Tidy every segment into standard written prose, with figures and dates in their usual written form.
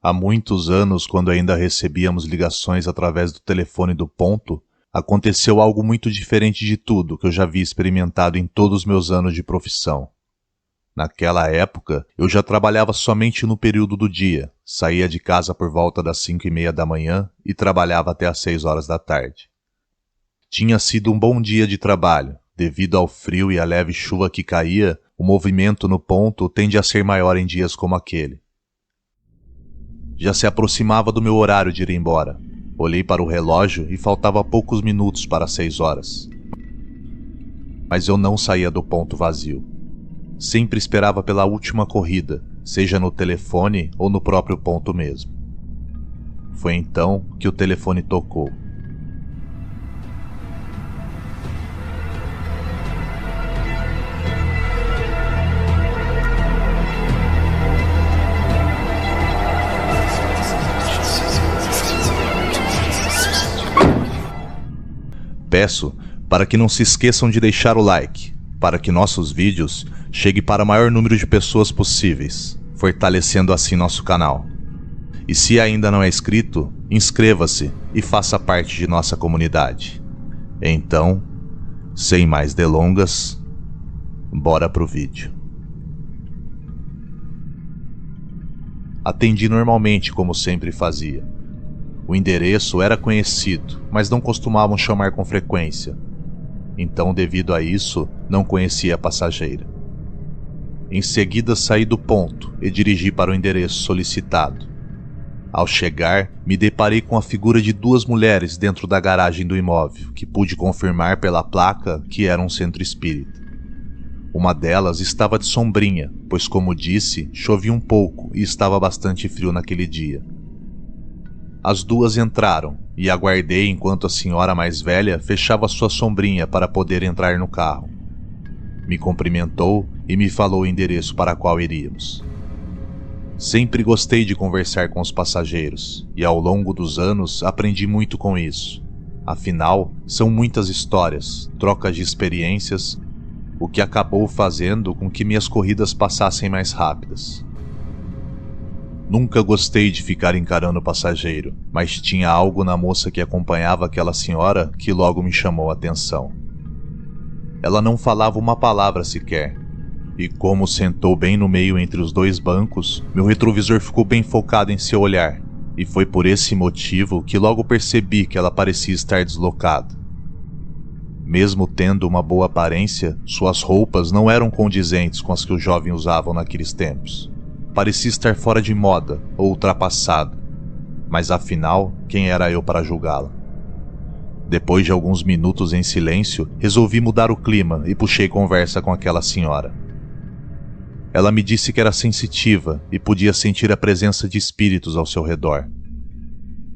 Há muitos anos, quando ainda recebíamos ligações através do telefone do ponto, aconteceu algo muito diferente de tudo que eu já havia experimentado em todos os meus anos de profissão. Naquela época, eu já trabalhava somente no período do dia, saía de casa por volta das 5:30 da manhã e trabalhava até às 6 horas da tarde. Tinha sido um bom dia de trabalho. Devido ao frio e à leve chuva que caía, o movimento no ponto tende a ser maior em dias como aquele. Já se aproximava do meu horário de ir embora. Olhei para o relógio e faltava poucos minutos para 6 horas. Mas eu não saía do ponto vazio. Sempre esperava pela última corrida, seja no telefone ou no próprio ponto mesmo. Foi então que o telefone tocou. Peço para que não se esqueçam de deixar o like, para que nossos vídeos cheguem para o maior número de pessoas possíveis, fortalecendo assim nosso canal. E se ainda não é inscrito, inscreva-se e faça parte de nossa comunidade. Então, sem mais delongas, bora pro vídeo. Atendi normalmente como sempre fazia. O endereço era conhecido, mas não costumavam chamar com frequência. Então, devido a isso, não conhecia a passageira. Em seguida, saí do ponto e dirigi para o endereço solicitado. Ao chegar, me deparei com a figura de 2 mulheres dentro da garagem do imóvel, que pude confirmar pela placa que era um centro espírita. Uma delas estava de sombrinha, pois, como disse, chovia um pouco e estava bastante frio naquele dia. As 2 entraram e aguardei enquanto a senhora mais velha fechava sua sombrinha para poder entrar no carro. Me cumprimentou e me falou o endereço para qual iríamos. Sempre gostei de conversar com os passageiros e ao longo dos anos aprendi muito com isso. Afinal, são muitas histórias, trocas de experiências, o que acabou fazendo com que minhas corridas passassem mais rápidas. Nunca gostei de ficar encarando o passageiro, mas tinha algo na moça que acompanhava aquela senhora que logo me chamou a atenção. Ela não falava uma palavra sequer, e como sentou bem no meio entre os 2 bancos, meu retrovisor ficou bem focado em seu olhar, e foi por esse motivo que logo percebi que ela parecia estar deslocada. Mesmo tendo uma boa aparência, suas roupas não eram condizentes com as que os jovens usavam naqueles tempos. Parecia estar fora de moda ou ultrapassada, mas afinal, quem era eu para julgá-la? Depois de alguns minutos em silêncio, resolvi mudar o clima e puxei conversa com aquela senhora. Ela me disse que era sensitiva e podia sentir a presença de espíritos ao seu redor.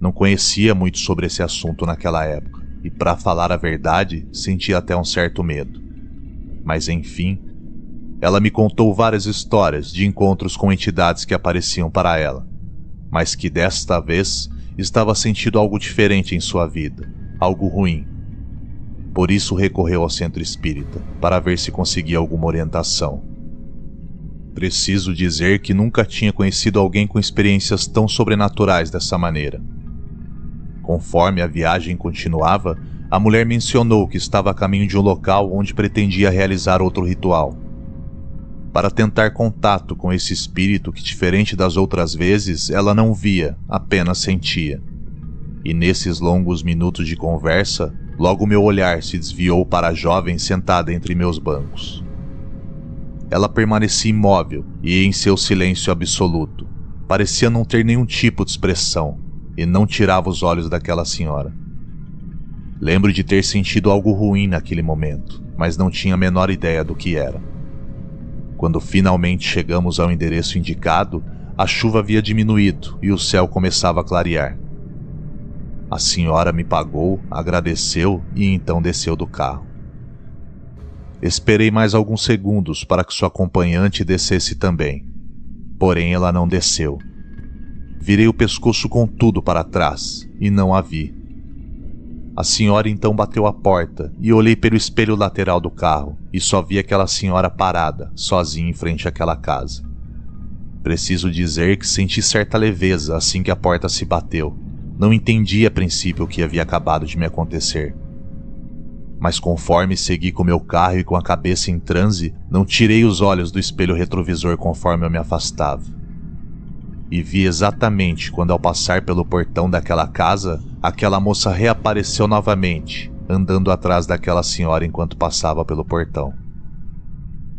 Não conhecia muito sobre esse assunto naquela época e, para falar a verdade, sentia até um certo medo. Mas enfim, ela me contou várias histórias de encontros com entidades que apareciam para ela, mas que desta vez estava sentindo algo diferente em sua vida, algo ruim. Por isso recorreu ao centro espírita, para ver se conseguia alguma orientação. Preciso dizer que nunca tinha conhecido alguém com experiências tão sobrenaturais dessa maneira. Conforme a viagem continuava, a mulher mencionou que estava a caminho de um local onde pretendia realizar outro ritual. Para tentar contato com esse espírito que, diferente das outras vezes, ela não via, apenas sentia. E nesses longos minutos de conversa, logo meu olhar se desviou para a jovem sentada entre meus bancos. Ela permanecia imóvel e em seu silêncio absoluto. Parecia não ter nenhum tipo de expressão e não tirava os olhos daquela senhora. Lembro de ter sentido algo ruim naquele momento, mas não tinha a menor ideia do que era. Quando finalmente chegamos ao endereço indicado, a chuva havia diminuído e o céu começava a clarear. A senhora me pagou, agradeceu e então desceu do carro. Esperei mais alguns segundos para que sua acompanhante descesse também. Porém, ela não desceu. Virei o pescoço com tudo para trás e não a vi. A senhora então bateu a porta e olhei pelo espelho lateral do carro e só vi aquela senhora parada, sozinha em frente àquela casa. Preciso dizer que senti certa leveza assim que a porta se bateu. Não entendi a princípio o que havia acabado de me acontecer. Mas conforme segui com meu carro e com a cabeça em transe, não tirei os olhos do espelho retrovisor conforme eu me afastava. E vi exatamente quando, ao passar pelo portão daquela casa, aquela moça reapareceu novamente, andando atrás daquela senhora enquanto passava pelo portão.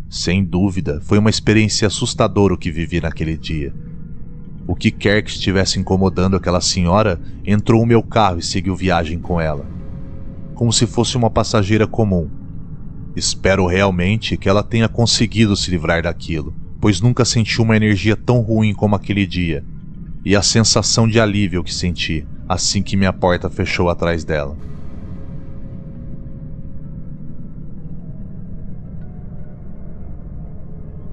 Sem dúvida, foi uma experiência assustadora o que vivi naquele dia. O que quer que estivesse incomodando aquela senhora entrou no meu carro e seguiu viagem com ela, como se fosse uma passageira comum. Espero realmente que ela tenha conseguido se livrar daquilo, pois nunca senti uma energia tão ruim como aquele dia, e a sensação de alívio que senti assim que minha porta fechou atrás dela.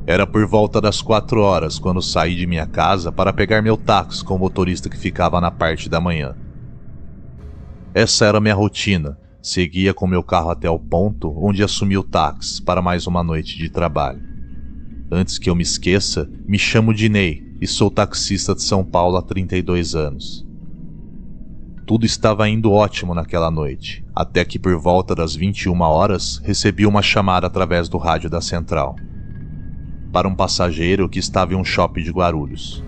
Era por volta das 4 horas quando saí de minha casa para pegar meu táxi com o motorista que ficava na parte da manhã. Essa era minha rotina. Seguia com meu carro até o ponto onde assumi o táxi para mais uma noite de trabalho. Antes que eu me esqueça, me chamo Dinei e sou taxista de São Paulo há 32 anos. Tudo estava indo ótimo naquela noite, até que por volta das 21 horas recebi uma chamada através do rádio da central, para um passageiro que estava em um shopping de Guarulhos.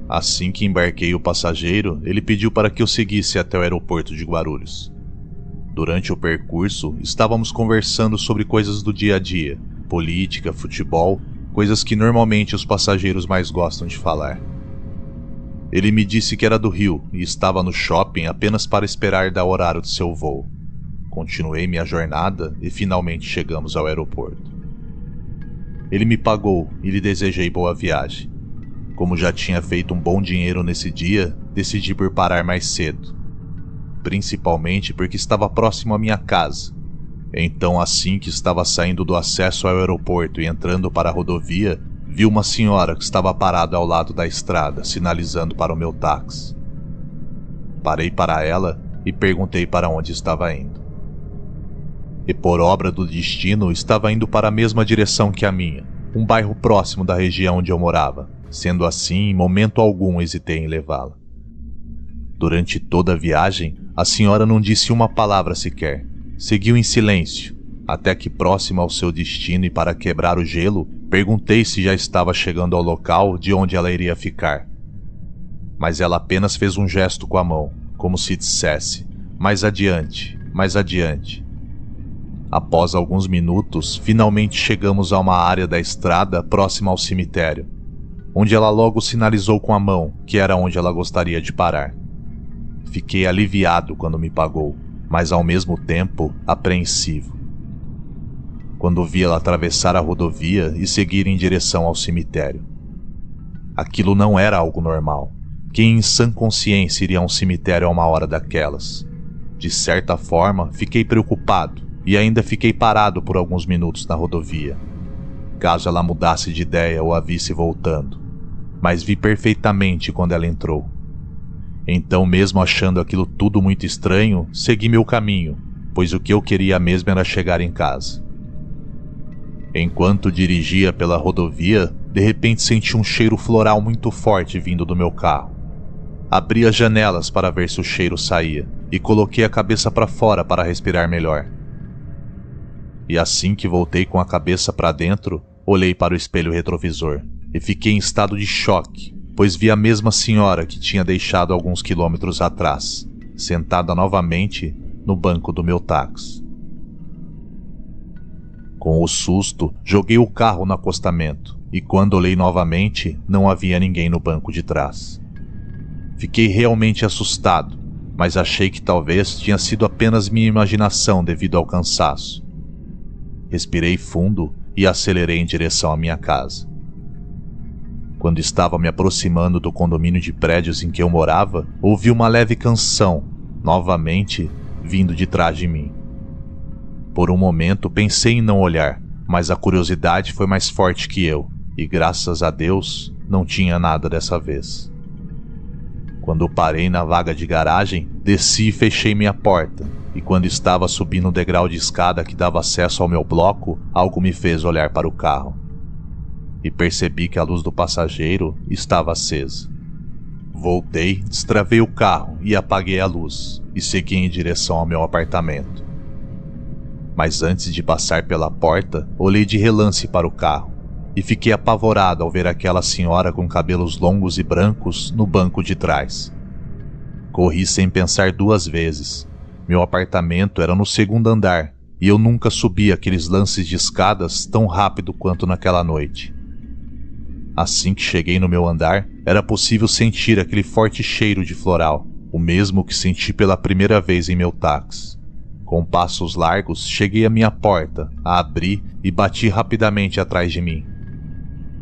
Assim que embarquei o passageiro, ele pediu para que eu seguisse até o aeroporto de Guarulhos. Durante o percurso, estávamos conversando sobre coisas do dia a dia, política, futebol, coisas que normalmente os passageiros mais gostam de falar. Ele me disse que era do Rio e estava no shopping apenas para esperar dar o horário de seu voo. Continuei minha jornada e finalmente chegamos ao aeroporto. Ele me pagou e lhe desejei boa viagem. Como já tinha feito um bom dinheiro nesse dia, decidi por parar mais cedo, principalmente porque estava próximo à minha casa. Então, assim que estava saindo do acesso ao aeroporto e entrando para a rodovia, vi uma senhora que estava parada ao lado da estrada, sinalizando para o meu táxi. Parei para ela e perguntei para onde estava indo. E por obra do destino, estava indo para a mesma direção que a minha, um bairro próximo da região onde eu morava. Sendo assim, em momento algum hesitei em levá-la. Durante toda a viagem, a senhora não disse uma palavra sequer. Seguiu em silêncio, até que próximo ao seu destino e para quebrar o gelo, perguntei se já estava chegando ao local de onde ela iria ficar. Mas ela apenas fez um gesto com a mão, como se dissesse: mais adiante, mais adiante. Após alguns minutos, finalmente chegamos a uma área da estrada próxima ao cemitério, onde ela logo sinalizou com a mão que era onde ela gostaria de parar. Fiquei aliviado quando me pagou, mas ao mesmo tempo apreensivo, quando vi ela atravessar a rodovia e seguir em direção ao cemitério. Aquilo não era algo normal. Quem em sã consciência iria a um cemitério a uma hora daquelas? De certa forma, fiquei preocupado e ainda fiquei parado por alguns minutos na rodovia, caso ela mudasse de ideia ou a visse voltando, mas vi perfeitamente quando ela entrou. Então, mesmo achando aquilo tudo muito estranho, segui meu caminho, pois o que eu queria mesmo era chegar em casa. Enquanto dirigia pela rodovia, de repente senti um cheiro floral muito forte vindo do meu carro. Abri as janelas para ver se o cheiro saía e coloquei a cabeça para fora para respirar melhor. E assim que voltei com a cabeça para dentro, olhei para o espelho retrovisor e fiquei em estado de choque, pois vi a mesma senhora que tinha deixado alguns quilômetros atrás, sentada novamente no banco do meu táxi. Com o susto, joguei o carro no acostamento e quando olhei novamente, não havia ninguém no banco de trás. Fiquei realmente assustado, mas achei que talvez tinha sido apenas minha imaginação devido ao cansaço. Respirei fundo e acelerei em direção à minha casa. Quando estava me aproximando do condomínio de prédios em que eu morava, ouvi uma leve canção, novamente, vindo de trás de mim. Por um momento pensei em não olhar, mas a curiosidade foi mais forte que eu, e graças a Deus, não tinha nada dessa vez. Quando parei na vaga de garagem, desci e fechei minha porta, e quando estava subindo o degrau de escada que dava acesso ao meu bloco, algo me fez olhar para o carro. e percebi que a luz do passageiro estava acesa. Voltei, destravei o carro e apaguei a luz e segui em direção ao meu apartamento. Mas antes de passar pela porta, olhei de relance para o carro e fiquei apavorado ao ver aquela senhora com cabelos longos e brancos no banco de trás. Corri sem pensar duas vezes. Meu apartamento era no segundo andar e eu nunca subi aqueles lances de escadas tão rápido quanto naquela noite. Assim que cheguei no meu andar, era possível sentir aquele forte cheiro de floral, o mesmo que senti pela primeira vez em meu táxi. Com passos largos, cheguei à minha porta, a abri e bati rapidamente atrás de mim.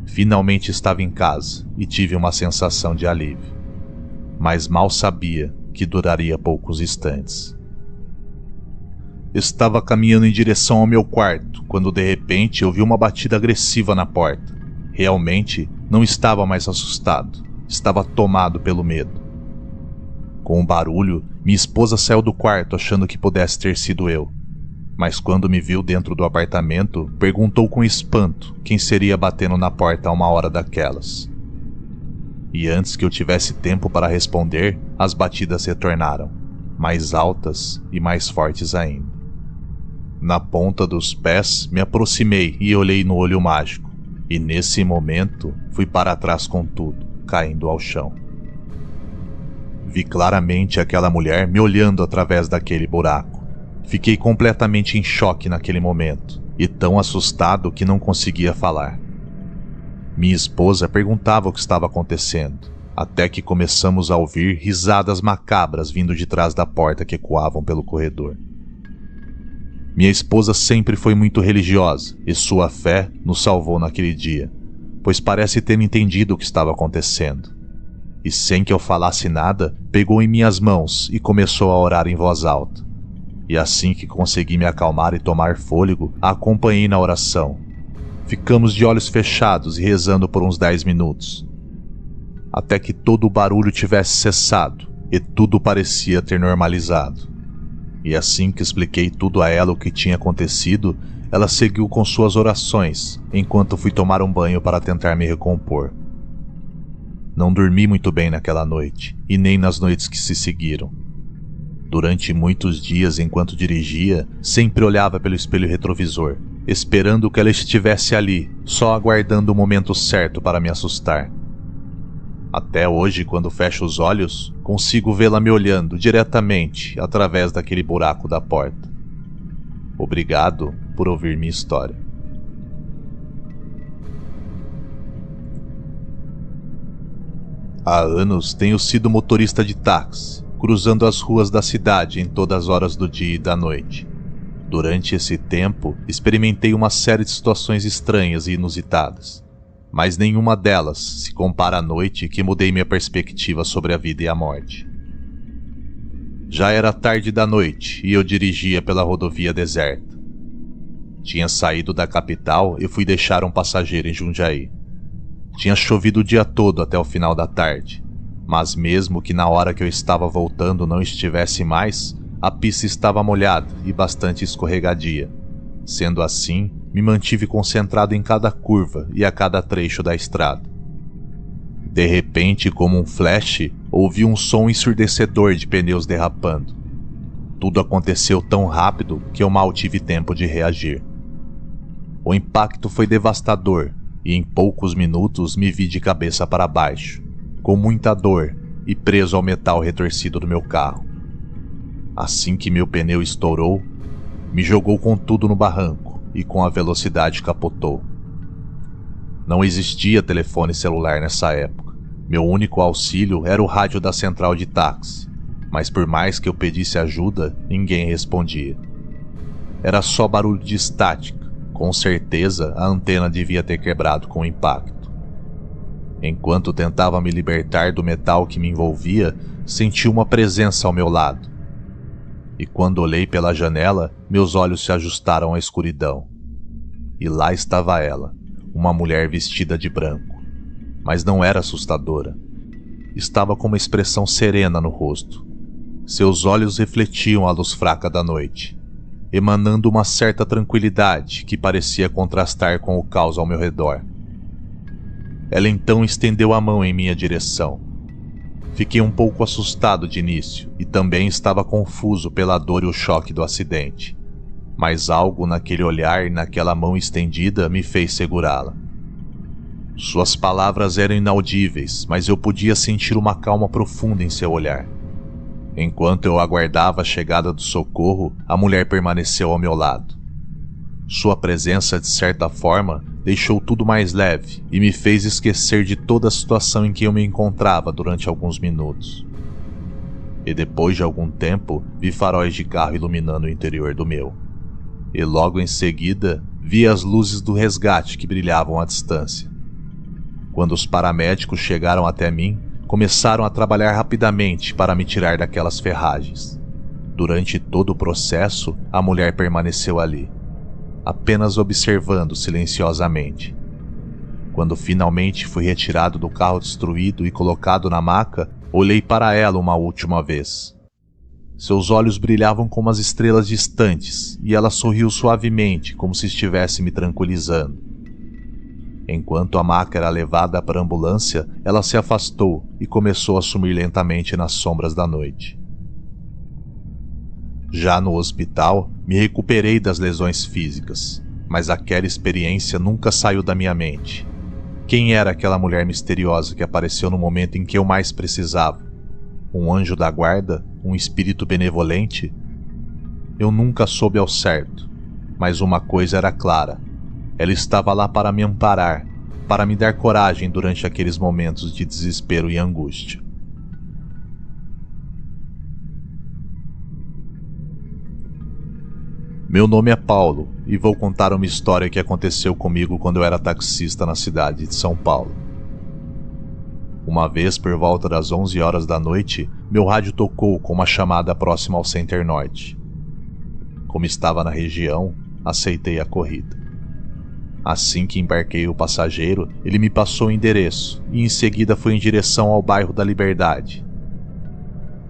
Finalmente estava em casa e tive uma sensação de alívio. Mas mal sabia que duraria poucos instantes. Estava caminhando em direção ao meu quarto, quando de repente ouvi uma batida agressiva na porta. Realmente, não estava mais assustado, estava tomado pelo medo. Com o barulho, minha esposa saiu do quarto achando que pudesse ter sido eu. Mas quando me viu dentro do apartamento, perguntou com espanto quem seria batendo na porta a uma hora daquelas. E antes que eu tivesse tempo para responder, as batidas retornaram, mais altas e mais fortes ainda. Na ponta dos pés, me aproximei e olhei no olho mágico, e nesse momento fui para trás com tudo, caindo ao chão. Vi claramente aquela mulher me olhando através daquele buraco. Fiquei completamente em choque naquele momento, e tão assustado que não conseguia falar. Minha esposa perguntava o que estava acontecendo, até que começamos a ouvir risadas macabras vindo de trás da porta que ecoavam pelo corredor. Minha esposa sempre foi muito religiosa, e sua fé nos salvou naquele dia, pois parece ter entendido o que estava acontecendo. E sem que eu falasse nada, pegou em minhas mãos e começou a orar em voz alta. E assim que consegui me acalmar e tomar fôlego, a acompanhei na oração. Ficamos de olhos fechados e rezando por uns 10 minutos. Até que todo o barulho tivesse cessado e tudo parecia ter normalizado. E assim que expliquei tudo a ela o que tinha acontecido, ela seguiu com suas orações, enquanto fui tomar um banho para tentar me recompor. Não dormi muito bem naquela noite, e nem nas noites que se seguiram. Durante muitos dias, enquanto dirigia, sempre olhava pelo espelho retrovisor, esperando que ela estivesse ali, só aguardando o momento certo para me assustar. Até hoje, quando fecho os olhos, consigo vê-la me olhando diretamente através daquele buraco da porta. Obrigado por ouvir minha história. Há anos tenho sido motorista de táxi, cruzando as ruas da cidade em todas as horas do dia e da noite. Durante esse tempo, experimentei uma série de situações estranhas e inusitadas. Mas nenhuma delas se compara à noite que mudei minha perspectiva sobre a vida e a morte. Já era tarde da noite e eu dirigia pela rodovia deserta. Tinha saído da capital e fui deixar um passageiro em Jundiaí. Tinha chovido o dia todo até o final da tarde, mas mesmo que na hora que eu estava voltando não estivesse mais, a pista estava molhada e bastante escorregadia. Sendo assim, me mantive concentrado em cada curva e a cada trecho da estrada. De repente, como um flash, ouvi um som ensurdecedor de pneus derrapando. Tudo aconteceu tão rápido que eu mal tive tempo de reagir. O impacto foi devastador e em poucos minutos me vi de cabeça para baixo, com muita dor e preso ao metal retorcido do meu carro. Assim que meu pneu estourou, me jogou com tudo no barranco e com a velocidade capotou. Não existia telefone celular nessa época. Meu único auxílio era o rádio da central de táxi, mas por mais que eu pedisse ajuda, ninguém respondia. Era só barulho de estática. Com certeza a antena devia ter quebrado com o impacto. Enquanto tentava me libertar do metal que me envolvia, senti uma presença ao meu lado. E quando olhei pela janela, meus olhos se ajustaram à escuridão. E lá estava ela, uma mulher vestida de branco. Mas não era assustadora. Estava com uma expressão serena no rosto. Seus olhos refletiam a luz fraca da noite, emanando uma certa tranquilidade que parecia contrastar com o caos ao meu redor. Ela então estendeu a mão em minha direção. Fiquei um pouco assustado de início e também estava confuso pela dor e o choque do acidente. Mas algo naquele olhar e naquela mão estendida me fez segurá-la. Suas palavras eram inaudíveis, mas eu podia sentir uma calma profunda em seu olhar. Enquanto eu aguardava a chegada do socorro, a mulher permaneceu ao meu lado. Sua presença, de certa forma, deixou tudo mais leve e me fez esquecer de toda a situação em que eu me encontrava durante alguns minutos. E depois de algum tempo, vi faróis de carro iluminando o interior do meu. E logo em seguida, vi as luzes do resgate que brilhavam à distância. Quando os paramédicos chegaram até mim, começaram a trabalhar rapidamente para me tirar daquelas ferragens. Durante todo o processo, a mulher permaneceu ali, apenas observando silenciosamente. Quando finalmente fui retirado do carro destruído e colocado na maca, olhei para ela uma última vez. Seus olhos brilhavam como as estrelas distantes e ela sorriu suavemente, como se estivesse me tranquilizando. Enquanto a maca era levada para a ambulância, ela se afastou e começou a sumir lentamente nas sombras da noite. Já no hospital, me recuperei das lesões físicas, mas aquela experiência nunca saiu da minha mente. Quem era aquela mulher misteriosa que apareceu no momento em que eu mais precisava? Um anjo da guarda? Um espírito benevolente? Eu nunca soube ao certo, mas uma coisa era clara. Ela estava lá para me amparar, para me dar coragem durante aqueles momentos de desespero e angústia. Meu nome é Paulo e vou contar uma história que aconteceu comigo quando eu era taxista na cidade de São Paulo. Uma vez, por volta das 11 horas da noite, meu rádio tocou com uma chamada próxima ao Center Norte. Como estava na região, aceitei a corrida. Assim que embarquei o passageiro, ele me passou o endereço e em seguida fui em direção ao bairro da Liberdade.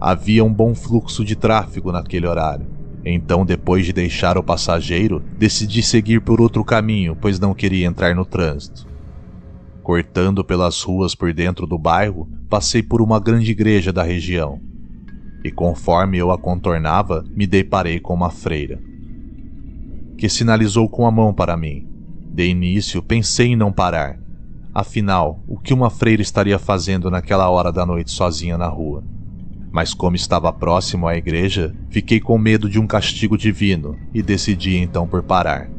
Havia um bom fluxo de tráfego naquele horário, então depois de deixar o passageiro, decidi seguir por outro caminho, pois não queria entrar no trânsito. Cortando pelas ruas por dentro do bairro, passei por uma grande igreja da região. E conforme eu a contornava, me deparei com uma freira, que sinalizou com a mão para mim. De início, pensei em não parar. Afinal, o que uma freira estaria fazendo naquela hora da noite sozinha na rua? Mas como estava próximo à igreja, fiquei com medo de um castigo divino e decidi então por parar.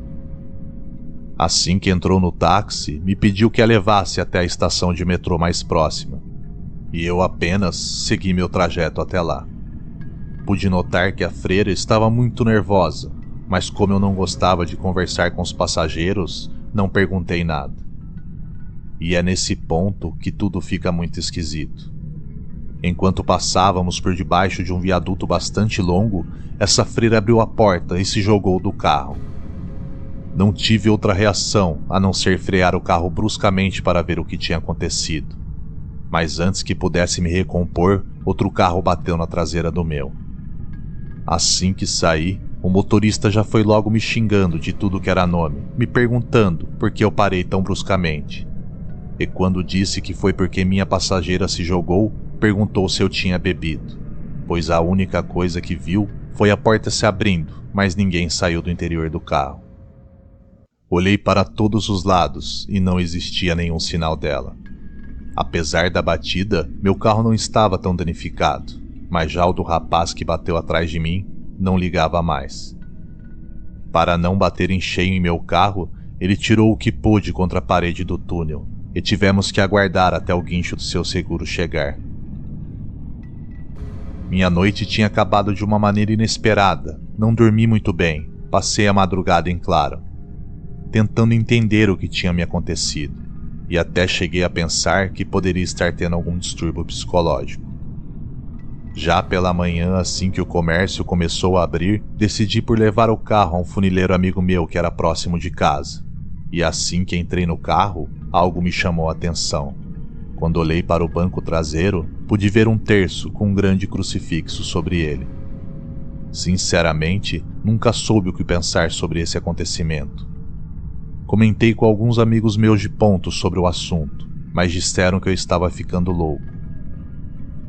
Assim que entrou no táxi, me pediu que a levasse até a estação de metrô mais próxima. E eu apenas segui meu trajeto até lá. Pude notar que a freira estava muito nervosa, mas como eu não gostava de conversar com os passageiros, não perguntei nada. E é nesse ponto que tudo fica muito esquisito. Enquanto passávamos por debaixo de um viaduto bastante longo, essa freira abriu a porta e se jogou do carro. Não tive outra reação a não ser frear o carro bruscamente para ver o que tinha acontecido. Mas antes que pudesse me recompor, outro carro bateu na traseira do meu. Assim que saí, o motorista já foi logo me xingando de tudo que era nome, me perguntando por que eu parei tão bruscamente. E quando disse que foi porque minha passageira se jogou, perguntou se eu tinha bebido, pois a única coisa que viu foi a porta se abrindo, mas ninguém saiu do interior do carro. Olhei para todos os lados e não existia nenhum sinal dela. Apesar da batida, meu carro não estava tão danificado, mas já o do rapaz que bateu atrás de mim não ligava mais. Para não bater em cheio em meu carro, ele tirou o que pôde contra a parede do túnel e tivemos que aguardar até o guincho do seu seguro chegar. Minha noite tinha acabado de uma maneira inesperada, não dormi muito bem, passei a madrugada em claro, tentando entender o que tinha me acontecido, e até cheguei a pensar que poderia estar tendo algum distúrbio psicológico. Já pela manhã, assim que o comércio começou a abrir, decidi por levar o carro a um funileiro amigo meu que era próximo de casa. E assim que entrei no carro, algo me chamou a atenção. Quando olhei para o banco traseiro, pude ver um terço com um grande crucifixo sobre ele. Sinceramente, nunca soube o que pensar sobre esse acontecimento. Comentei com alguns amigos meus de ponto sobre o assunto, mas disseram que eu estava ficando louco.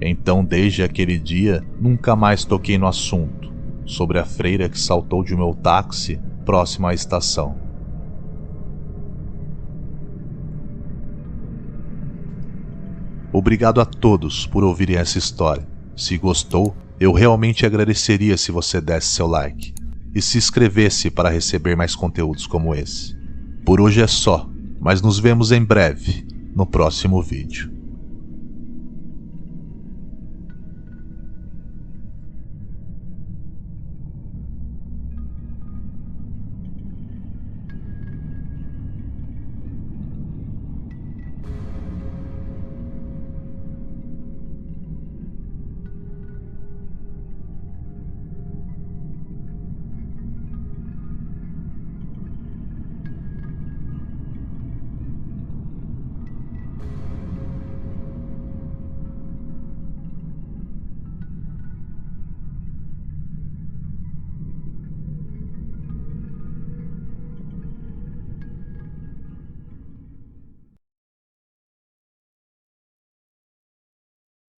Então, desde aquele dia, nunca mais toquei no assunto, sobre a freira que saltou de meu táxi próximo à estação. Obrigado a todos por ouvirem essa história. Se gostou, eu realmente agradeceria se você desse seu like e se inscrevesse para receber mais conteúdos como esse. Por hoje é só, mas nos vemos em breve no próximo vídeo.